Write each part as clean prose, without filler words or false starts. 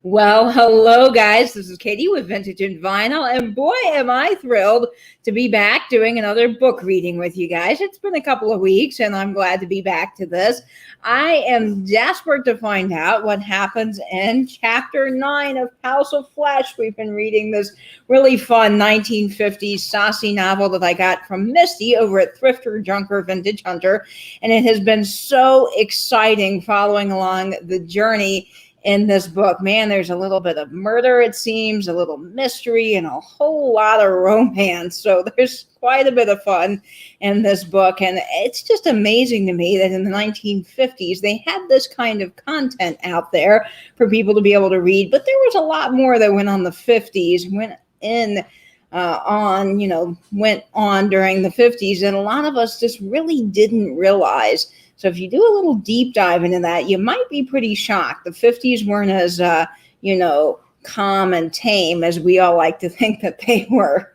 Well, hello, guys. This is Katie with Vintage and Vinyl, and boy, am I thrilled to be back doing another book reading with you guys. It's been a couple of weeks, and I'm glad to be back to this. I am desperate to find out what happens in Chapter 9 of House of Flesh. We've been reading this really fun 1950s saucy novel that I got from Misty over at Thrifter Junker Vintage Hunter, and it has been so exciting following along the journey in this book. Man, there's a little bit of murder, it seems, a little mystery, and a whole lot of romance. So there's quite a bit of fun in this book. And it's just amazing to me that in the 1950s, they had this kind of content out there for people to be able to read. But there was a lot more that went on the 50s, went on during the 50s. And a lot of us just really didn't realize. So if you do a little deep dive into that, you might be pretty shocked. The 50s weren't as, calm and tame as we all like to think that they were.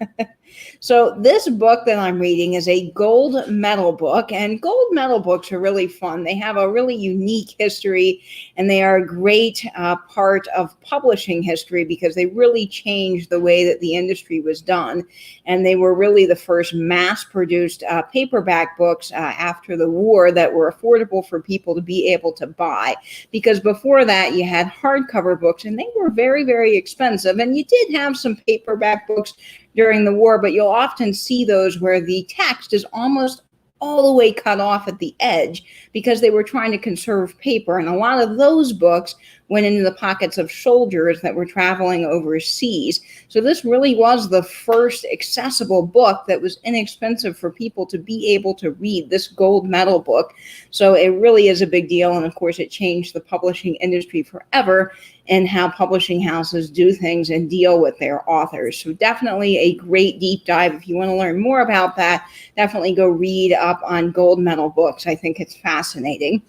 So this book that I'm reading is a gold medal book, and gold medal books are really fun. They have a really unique history, and they are a great part of publishing history because they really changed the way that the industry was done. And they were really the first mass-produced paperback books after the war that were affordable for people to be able to buy. Because before that, you had hardcover books, and they were very, very expensive. And you did have some paperback books during the war, but you'll often see those where the text is almost all the way cut off at the edge because they were trying to conserve paper. And a lot of those books went into the pockets of soldiers that were traveling overseas. So this really was the first accessible book that was inexpensive for people to be able to read, this gold medal book. So it really is a big deal. And of course, it changed the publishing industry forever and how publishing houses do things and deal with their authors. So definitely a great deep dive. If you want to learn more about that, definitely go read up on gold medal books. I think it's fascinating.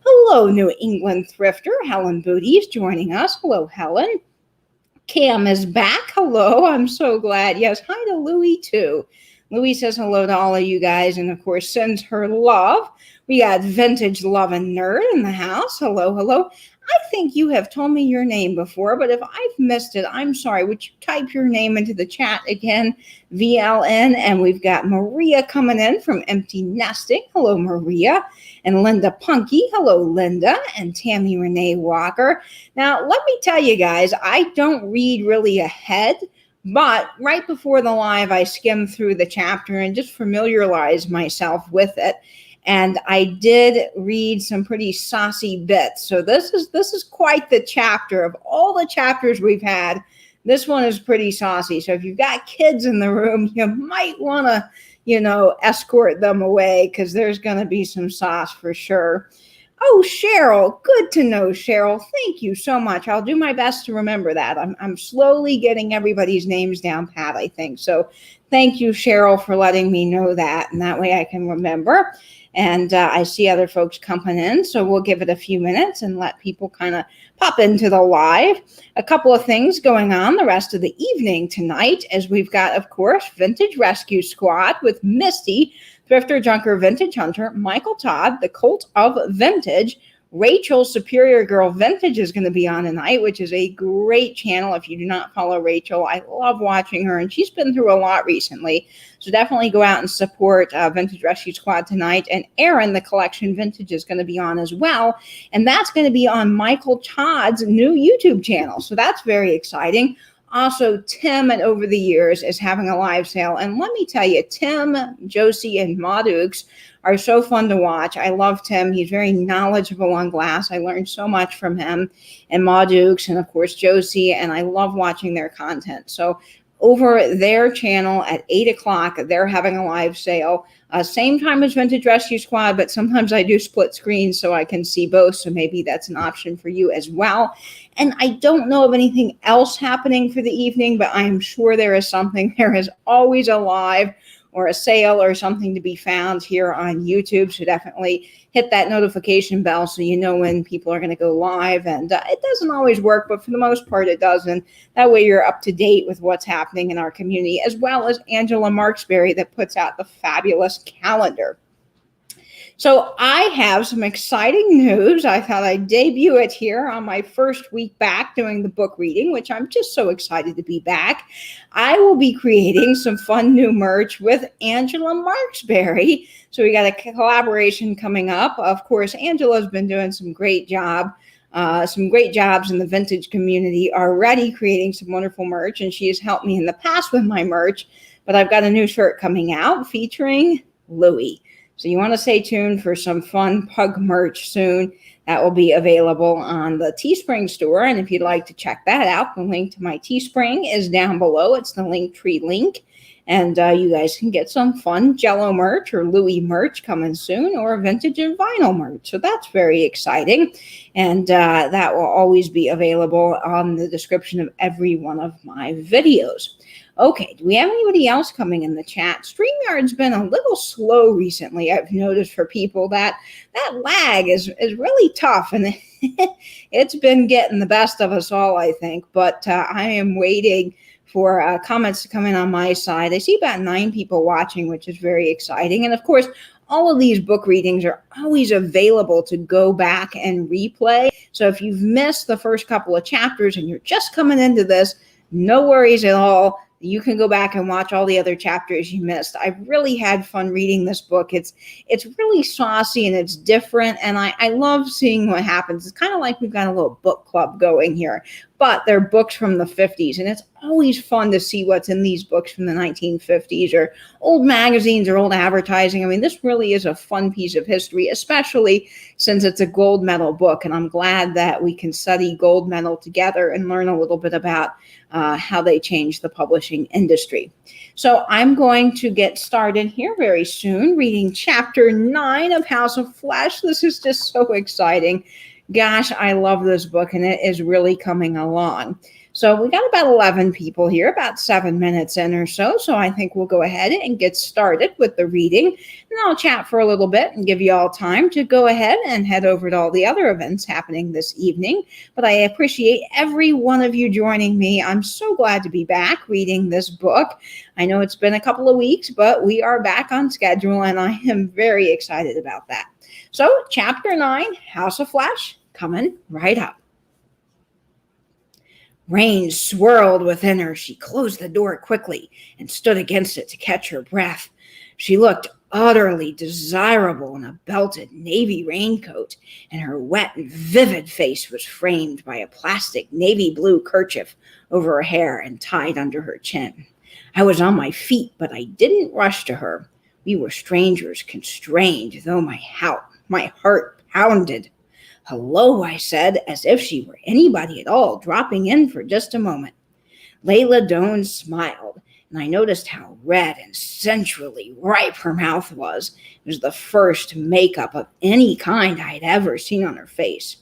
Hello, New England thrifter. Helen Booty is joining us. Hello, Helen. Cam is back. Hello. I'm so glad. Yes. Hi to Louie, too. Louie says hello to all of you guys and, of course, sends her love. We got Vintage Love and Nerd in the house. Hello, hello. I think you have told me your name before, but if I've missed it, I'm sorry. Would you type your name into the chat again? VLN. And we've got Maria coming in from Empty Nesting. Hello, Maria. And Linda Punky. Hello, Linda. And Tammy Renee Walker. Now, let me tell you guys, I don't read really ahead. But right before the live, I skimmed through the chapter and just familiarized myself with it. And I did read some pretty saucy bits. So this is quite the chapter. Of all the chapters we've had, this one is pretty saucy. So if you've got kids in the room, you might want to, escort them away because there's going to be some sauce for sure. Oh, Cheryl, good to know, Cheryl. Thank you so much. I'll do my best to remember that. I'm slowly getting everybody's names down pat, I think. So thank you, Cheryl, for letting me know that. And that way I can remember. And I see other folks coming in, so we'll give it a few minutes and let people kind of pop into the live. A couple of things going on the rest of the evening tonight, as we've got, of course, Vintage Rescue Squad with Misty, Thrifter Junker Vintage Hunter, Michael Todd, the Cult of Vintage. Rachel Superior Girl Vintage is going to be on tonight, which is a great channel. If you do not follow Rachel, I love watching her, and she's been through a lot recently. So definitely go out and support Vintage Rescue Squad tonight. And Aaron, the Collection Vintage, is going to be on as well. And that's going to be on Michael Todd's new YouTube channel. So that's very exciting. Also, Tim at Over the Years is having a live sale. And let me tell you, Tim, Josie, and Maudukes are so fun to watch. I love Tim. He's very knowledgeable on glass. I learned so much from him and Maudukes and, of course, Josie. And I love watching their content. So over their channel at 8 o'clock, they're having a live sale. Same time as Vintage Rescue Squad, but sometimes I do split screens so I can see both. So maybe that's an option for you as well. And I don't know of anything else happening for the evening, but I'm sure there is something. There is always a live or a sale or something to be found here on YouTube. So definitely hit that notification bell so you know when people are going to go live. And it doesn't always work, but for the most part it does. And that way you're up to date with what's happening in our community, as well as Angela Marksberry that puts out the fabulous calendar. So I have some exciting news. I thought I'd debut it here on my first week back doing the book reading, which I'm just so excited to be back. I will be creating some fun new merch with Angela Marksberry. So we got a collaboration coming up. Of course, Angela's been doing some great jobs in the vintage community already, creating some wonderful merch, and she has helped me in the past with my merch. But I've got a new shirt coming out featuring Louie. So you want to stay tuned for some fun pug merch soon. That will be available on the Teespring store. And if you'd like to check that out, the link to my Teespring is down below. It's the Linktree link. And you guys can get some fun Jello merch or Louie merch coming soon, or vintage and vinyl merch. So that's very exciting. And that will always be available on the description of every one of my videos. Okay, do we have anybody else coming in the chat? StreamYard's been a little slow recently. I've noticed for people that lag is really tough, and it's been getting the best of us all, I think. But I am waiting for comments to come in on my side. I see about 9 people watching, which is very exciting. And of course, all of these book readings are always available to go back and replay. So if you've missed the first couple of chapters and you're just coming into this, no worries at all. You can go back and watch all the other chapters you missed. I really had fun reading this book. It's really saucy and it's different, and I love seeing what happens. It's kind of like we've got a little book club going here, but they're books from the 50s, and it's always fun to see what's in these books from the 1950s or old magazines or old advertising. I mean, this really is a fun piece of history, especially since it's a gold medal book, and I'm glad that we can study gold medal together and learn a little bit about how they changed the publishing industry. So I'm going to get started here very soon reading chapter 9 of House of Flesh. This is just so exciting. Gosh, I love this book, and it is really coming along. So we got about 11 people here, about 7 minutes in or so. So I think we'll go ahead and get started with the reading. And I'll chat for a little bit and give you all time to go ahead and head over to all the other events happening this evening. But I appreciate every one of you joining me. I'm so glad to be back reading this book. I know it's been a couple of weeks, but we are back on schedule, and I am very excited about that. So chapter 9, House of Flesh, coming right up. Rain swirled within her. She closed the door quickly and stood against it to catch her breath. She looked utterly desirable in a belted navy raincoat, and her wet and vivid face was framed by a plastic navy blue kerchief over her hair and tied under her chin. I was on my feet, but I didn't rush to her. We were strangers, constrained, though my heart pounded. "Hello," I said, as if she were anybody at all, dropping in for just a moment. Layla Doan smiled, and I noticed how red and sensually ripe her mouth was. It was the first makeup of any kind I had ever seen on her face.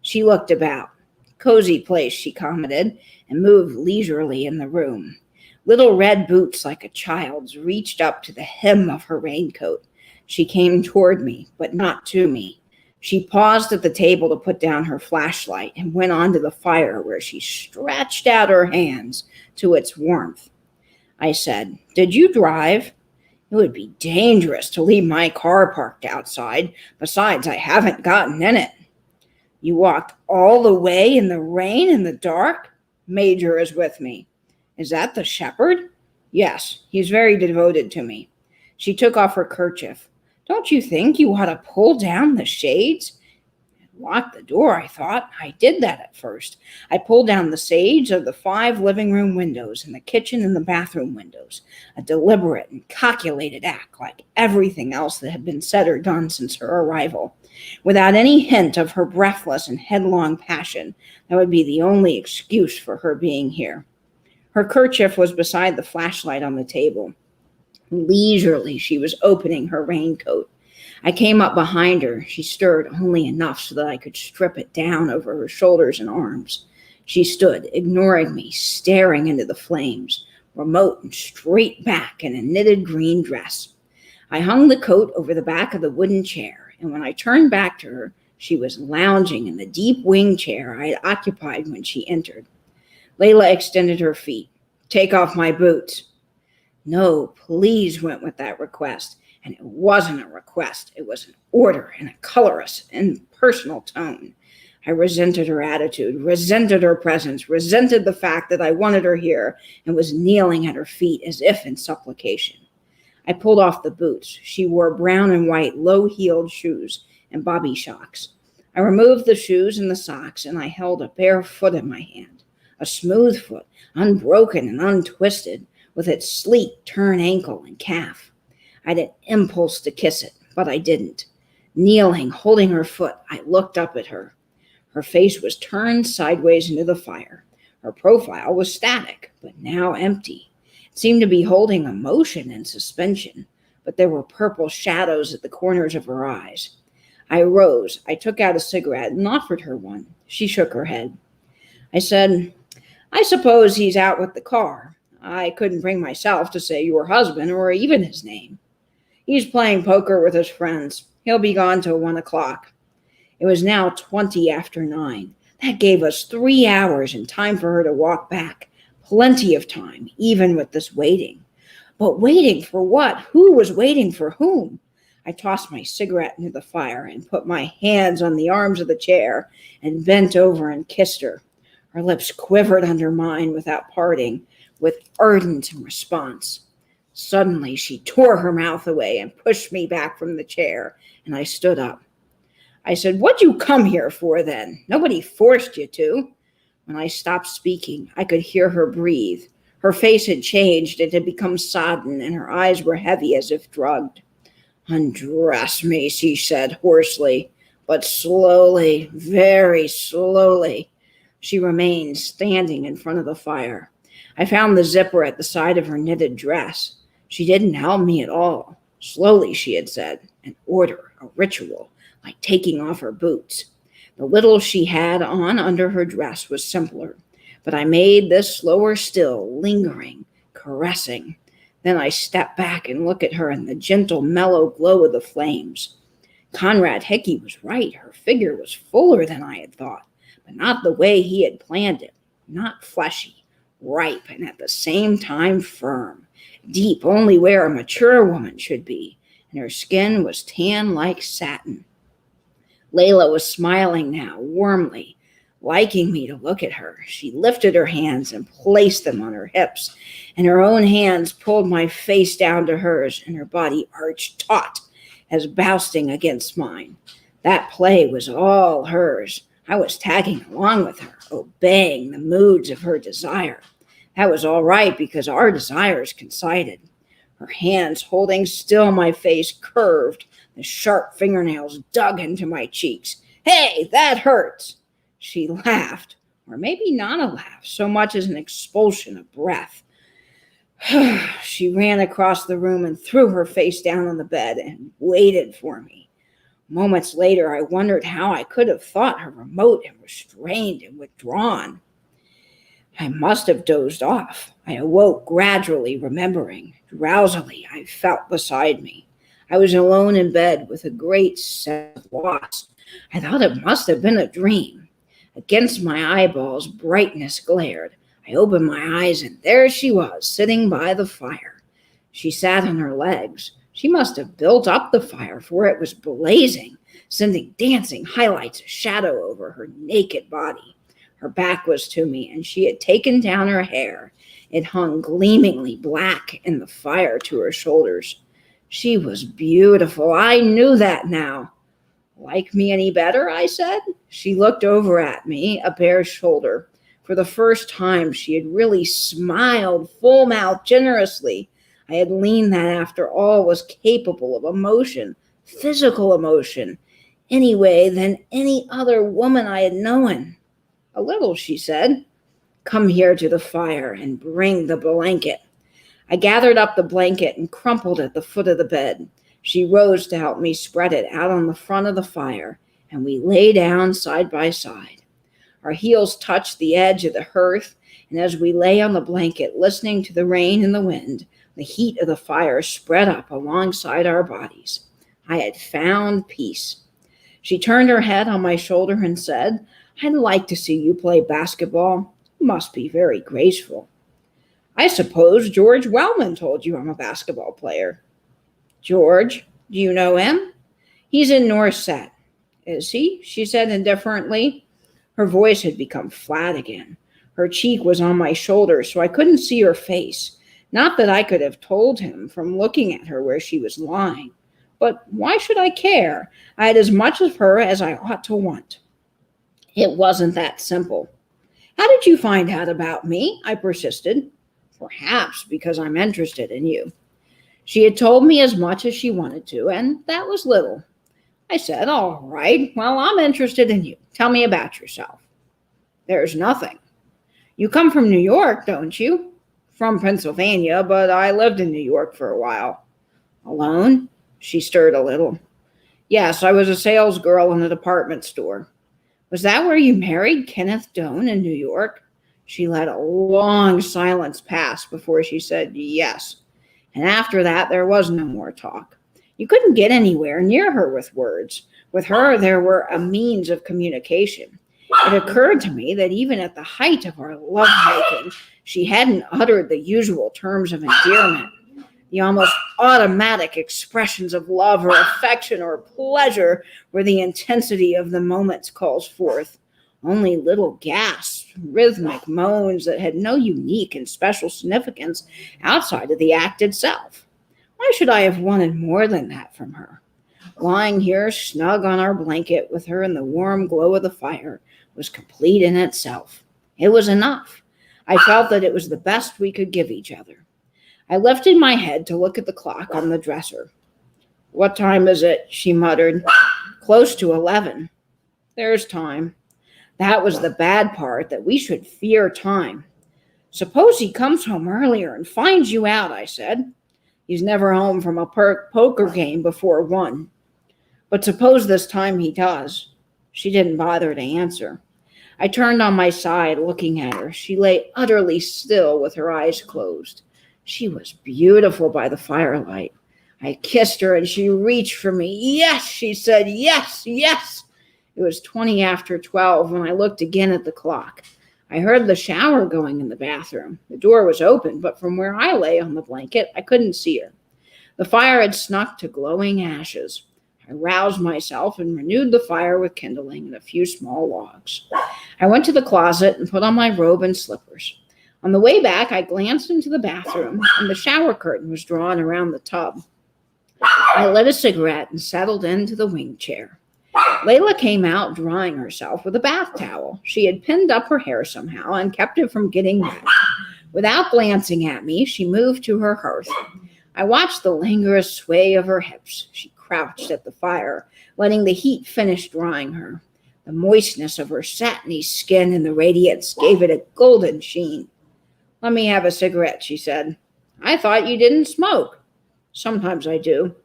She looked about. "Cozy place," she commented, and moved leisurely in the room. Little red boots like a child's reached up to the hem of her raincoat. She came toward me, but not to me. She paused at the table to put down her flashlight and went on to the fire, where she stretched out her hands to its warmth. I said, "Did you drive? It would be dangerous to leave my car parked outside. Besides, I haven't gotten in it." "You walked all the way in the rain and the dark?" "Major is with me." "Is that the shepherd?" "Yes, he's very devoted to me." She took off her kerchief. "Don't you think you ought to pull down the shades?" "Lock the door," I thought. I did that at first. I pulled down the shades of the 5 living room windows and the kitchen and the bathroom windows. A deliberate and calculated act, like everything else that had been said or done since her arrival. Without any hint of her breathless and headlong passion, that would be the only excuse for her being here. Her kerchief was beside the flashlight on the table. Leisurely, she was opening her raincoat. I came up behind her. She stirred only enough so that I could strip it down over her shoulders and arms. She stood, ignoring me, staring into the flames, remote and straight back in a knitted green dress. I hung the coat over the back of the wooden chair, and when I turned back to her, she was lounging in the deep wing chair I had occupied when she entered. Layla extended her feet. "Take off my boots." "No, please," went with that request, And it wasn't a request. It was an order in a colorless, impersonal tone. I resented her attitude, resented her presence, resented the fact that I wanted her here and was kneeling at her feet as if in supplication. I pulled off the boots. She wore brown and white low-heeled shoes and bobby shocks. I removed the shoes and the socks, and I held a bare foot in my hand, a smooth foot, unbroken and untwisted, with its sleek turn ankle and calf. I had an impulse to kiss it, but I didn't. Kneeling, holding her foot, I looked up at her. Her face was turned sideways into the fire. Her profile was static, but now empty. It seemed to be holding emotion in suspension, but there were purple shadows at the corners of her eyes. I rose. I took out a cigarette and offered her one. She shook her head. I said, "I suppose he's out with the car. I couldn't bring myself to say your husband or even his name. He's playing poker with his friends. He'll be gone till 1 o'clock. It was now 20 after 9. That gave us 3 hours and time for her to walk back. Plenty of time, even with this waiting. But waiting for what? Who was waiting for whom? I tossed my cigarette into the fire and put my hands on the arms of the chair and bent over and kissed her. Her lips quivered under mine without parting, with ardent response. Suddenly, she tore her mouth away and pushed me back from the chair, and I stood up. I said, "What'd you come here for then? Nobody forced you to." When I stopped speaking, I could hear her breathe. Her face had changed. It had become sodden, and her eyes were heavy as if drugged. "Undress me," she said hoarsely, but slowly, very slowly. She remained standing in front of the fire. I found the zipper at the side of her knitted dress. She didn't help me at all. Slowly, she had said, an order, a ritual, like taking off her boots. The little she had on under her dress was simpler, but I made this slower still, lingering, caressing. Then I stepped back and looked at her in the gentle, mellow glow of the flames. Conrad Hickey was right. Her figure was fuller than I had thought, but not the way he had planned it. Not fleshy, ripe, and at the same time firm. Deep only where a mature woman should be, and her skin was tan like satin. Layla was smiling now, warmly, liking me to look at her. She lifted her hands and placed them on her hips, and her own hands pulled my face down to hers, and her body arched taut as bousting against mine. That play was all hers. I was tagging along with her, obeying the moods of her desire. That was all right because our desires coincided. Her hands holding still my face curved. The sharp fingernails dug into my cheeks. "Hey, that hurts." She laughed, or maybe not a laugh, so much as an expulsion of breath. She ran across the room and threw her face down on the bed and waited for me. Moments later, I wondered how I could have thought her remote and restrained and withdrawn. I must have dozed off. I awoke gradually, remembering. Drowsily, I felt beside me. I was alone in bed with a great sense of loss. I thought it must have been a dream. Against my eyeballs, brightness glared. I opened my eyes, and there she was, sitting by the fire. She sat on her legs. She must have built up the fire, for it was blazing, sending dancing highlights of shadow over her naked body. Her back was to me, and she had taken down her hair. It hung gleamingly black in the fire to her shoulders. She was beautiful. I knew that now. "Like me any better?" I said. She looked over at me, a bare shoulder. For the first time, she had really smiled, full-mouthed, generously. I had leaned that, after all, was capable of emotion, physical emotion, anyway than any other woman I had known. "A little," she said. "Come here to the fire and bring the blanket." I gathered up the blanket and crumpled at the foot of the bed. She rose to help me spread it out on the front of the fire, and we lay down side by side. Our heels touched the edge of the hearth, and as we lay on the blanket, listening to the rain and the wind, the heat of the fire spread up alongside our bodies. I had found peace. She turned her head on my shoulder and said, "I'd like to see you play basketball. You must be very graceful." "I suppose George Wellman told you I'm a basketball player." George, do you know him? He's in North Set. Is he? She said indifferently. Her voice had become flat again. Her cheek was on my shoulder, so I couldn't see her face. Not that I could have told him from looking at her where she was lying. But why should I care? I had as much of her as I ought to want. It wasn't that simple. How did you find out about me? I persisted. Perhaps because I'm interested in you. She had told me as much as she wanted to, and that was little. I said, all right, well, I'm interested in you. Tell me about yourself. There's nothing. You come from New York, don't you? From Pennsylvania, but I lived in New York for a while. Alone? She stirred a little. Yes, I was a sales girl in a department store. Was that where you married Kenneth Doane in New York? She let a long silence pass before she said yes. And after that, there was no more talk. You couldn't get anywhere near her with words. With her, there were a means of communication. It occurred to me that even at the height of our lovemaking, she hadn't uttered the usual terms of endearment. The almost automatic expressions of love or affection or pleasure where the intensity of the moments calls forth. Only little gasps, rhythmic moans that had no unique and special significance outside of the act itself. Why should I have wanted more than that from her? Lying here snug on our blanket with her in the warm glow of the fire was complete in itself. It was enough. I felt that it was the best we could give each other. I lifted my head to look at the clock on the dresser. What time is it? She muttered. Close to 11. There's time. That was the bad part, that we should fear time. Suppose he comes home earlier and finds you out, I said. He's never home from a poker game before 1. But suppose this time he does. She didn't bother to answer. I turned on my side, looking at her. She lay utterly still with her eyes closed. She was beautiful by the firelight. I kissed her and she reached for me. Yes, she said, yes, yes. It was 20 after 12 when I looked again at the clock. I heard the shower going in the bathroom. The door was open, but from where I lay on the blanket, I couldn't see her. The fire had snuck to glowing ashes. I roused myself and renewed the fire with kindling and a few small logs. I went to the closet and put on my robe and slippers. On the way back, I glanced into the bathroom, and the shower curtain was drawn around the tub. I lit a cigarette and settled into the wing chair. Layla came out drying herself with a bath towel. She had pinned up her hair somehow and kept it from getting wet. Without glancing at me, she moved to her hearth. I watched the languorous sway of her hips. She crouched at the fire, letting the heat finish drying her. The moistness of her satiny skin and the radiance gave it a golden sheen. Let me have a cigarette, she said. I thought you didn't smoke. Sometimes I do.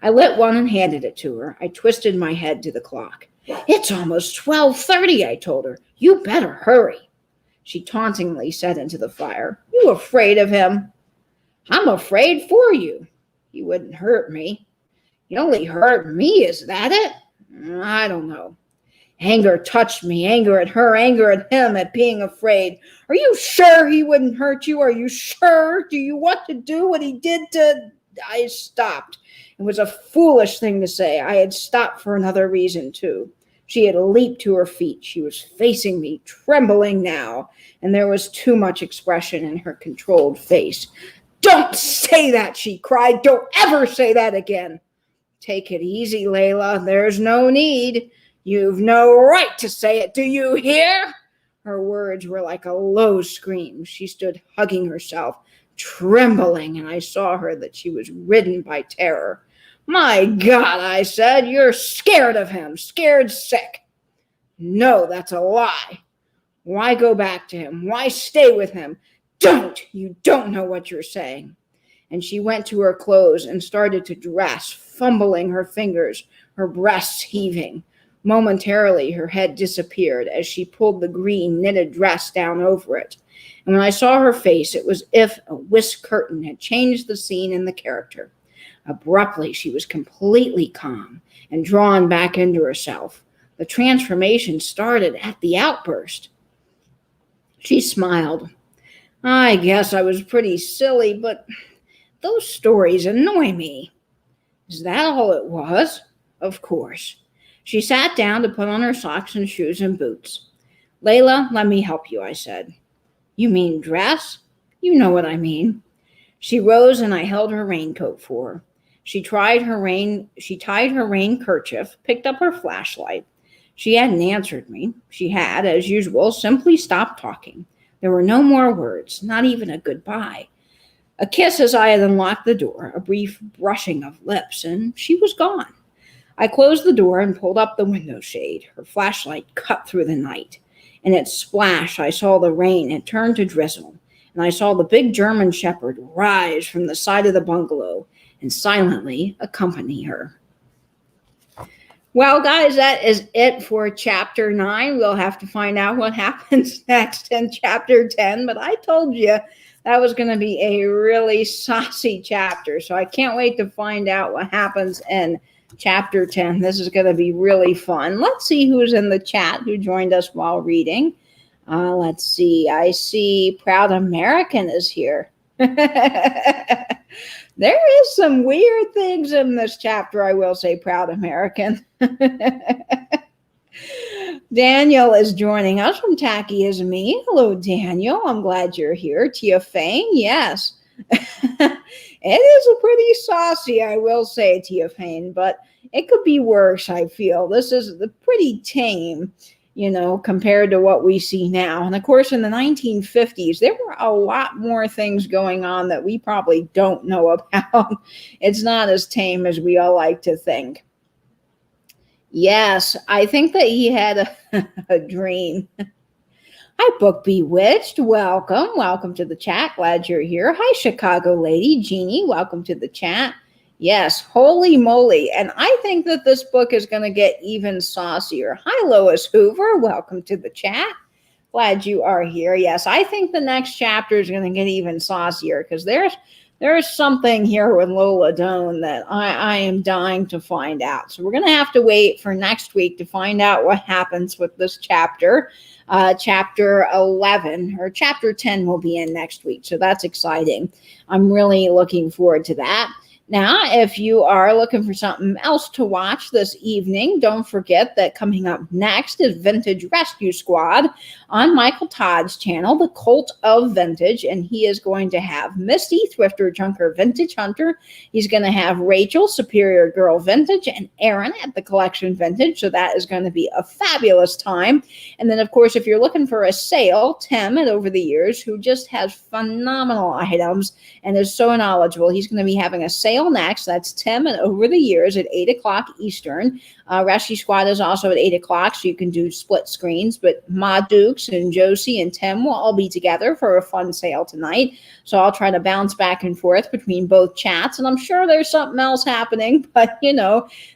I lit one and handed it to her. I twisted my head to the clock. It's almost 12:30, I told her. You better hurry. She tauntingly said into the fire. You afraid of him? I'm afraid for you. He wouldn't hurt me. He'd only hurt me, is that it? I don't know. Anger touched me, anger at her, anger at him, at being afraid. Are you sure he wouldn't hurt you? Are you sure? Do you want to do what he did to... I stopped. It was a foolish thing to say. I had stopped for another reason, too. She had leaped to her feet. She was facing me, trembling now, and there was too much expression in her controlled face. Don't say that, she cried. Don't ever say that again. Take it easy, Layla. There's no need. You've no right to say it. Do you hear? Her words were like a low scream. She stood hugging herself, trembling, and I saw her that she was ridden by terror. My God, I said, you're scared of him, scared sick. No, that's a lie. Why go back to him? Why stay with him? Don't! You don't know what you're saying. And she went to her clothes and started to dress, fumbling her fingers, her breasts heaving. Momentarily, her head disappeared as she pulled the green knitted dress down over it. And when I saw her face, it was as if a whisk curtain had changed the scene and the character. Abruptly, she was completely calm and drawn back into herself. The transformation started at the outburst. She smiled. I guess I was pretty silly, but those stories annoy me. Is that all it was? Of course. She sat down to put on her socks and shoes and boots. Layla, let me help you, I said. You mean dress? You know what I mean. She rose and I held her raincoat for her. She tied her rain kerchief, picked up her flashlight. She hadn't answered me. She had, as usual, simply stopped talking. There were no more words, not even a goodbye. A kiss as I had unlocked the door, a brief brushing of lips, and she was gone. I closed the door and pulled up the window shade. Her flashlight cut through the night. In its splash, I saw the rain. It turned to drizzle, and I saw the big German shepherd rise from the side of the bungalow and silently accompany her. Well, guys, that is it for chapter 9. We'll have to find out what happens next in chapter 10, but I told you that was going to be a really saucy chapter, so I can't wait to find out what happens in chapter 10. This is going to be really fun. Let's see who's in the chat who joined us while reading. Let's see. I see Proud American is here. There is some weird things in this chapter, I will say, Proud American. Daniel is joining us from Tacky Is Me. Hello, Daniel. I'm glad you're here. Tia Fane, yes. It is a pretty saucy, I will say, Tia Fane, but it could be worse, I feel. This is pretty tame, compared to what we see now. And of course, in the 1950s, there were a lot more things going on that we probably don't know about. It's not as tame as we all like to think. Yes, I think that he had a dream. Hi, Book Bewitched. Welcome. Welcome to the chat. Glad you're here. Hi, Chicago Lady. Jeannie, welcome to the chat. Yes, holy moly. And I think that this book is going to get even saucier. Hi, Lois Hoover. Welcome to the chat. Glad you are here. Yes, I think the next chapter is going to get even saucier because there's something here with Lola Doan that I am dying to find out. So we're going to have to wait for next week to find out what happens with this chapter. Chapter 11 or chapter 10 will be in next week. So that's exciting. I'm really looking forward to that. Now, if you are looking for something else to watch this evening, don't forget that coming up next is Vintage Rescue Squad on Michael Todd's channel, The Cult of Vintage, and he is going to have Misty, Thrifter Junker Vintage Hunter. He's going to have Rachel, Superior Girl Vintage, and Aaron at the Collection Vintage, so that is going to be a fabulous time. And then, of course, if you're looking for a sale, Tim at Over the Years, who just has phenomenal items and is so knowledgeable, he's going to be having a sale next. That's Tim and Over the Years at 8 o'clock Eastern. Rescue Squad is also at 8 o'clock, so you can do split screens. But Ma Dukes and Josie and Tim will all be together for a fun sale tonight. So I'll try to bounce back and forth between both chats. And I'm sure there's something else happening. But,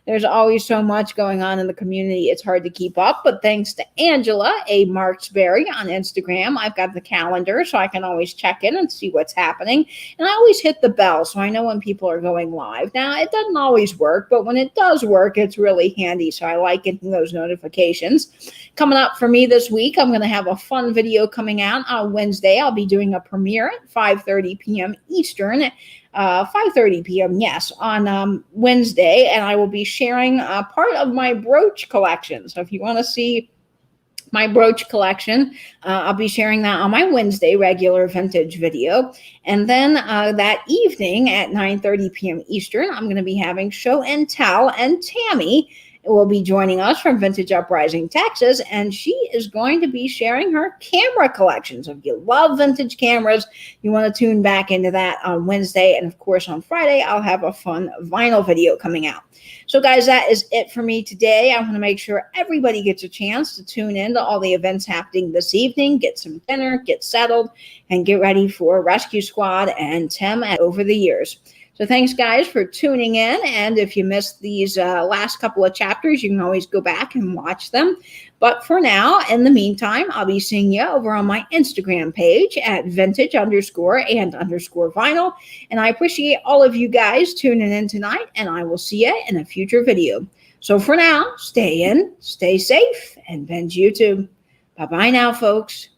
there's always so much going on in the community. It's hard to keep up. But thanks to Angela A. Marksberry on Instagram, I've got the calendar so I can always check in and see what's happening. And I always hit the bell so I know when people are going live. Now, it doesn't always work, but when it does work, it's really handy. So I like getting those notifications. Coming up for me this week, I'm going to have a fun video coming out on Wednesday. I'll be doing a premiere at 5:30 p.m. Eastern. 5:30 p.m. Yes, on Wednesday, and I will be sharing part of my brooch collection. So if you want to see my brooch collection, I'll be sharing that on my Wednesday regular vintage video. And then that evening at 9:30 p.m. Eastern, I'm going to be having Show and Tell, and Tammy will be joining us from Vintage Uprising, Texas, and she is going to be sharing her camera collection. So if you love vintage cameras, you want to tune back into that on Wednesday. And of course, on Friday, I'll have a fun vinyl video coming out. So guys, that is it for me today. I want to make sure everybody gets a chance to tune in to all the events happening this evening, get some dinner, get settled, and get ready for Rescue Squad and Tim at Over the Years. So thanks, guys, for tuning in. And if you missed these last couple of chapters, you can always go back and watch them. But for now, in the meantime, I'll be seeing you over on my Instagram page at vintage_and_vinyl. And I appreciate all of you guys tuning in tonight, and I will see you in a future video. So for now, stay in, stay safe, and binge YouTube. Bye-bye now, folks.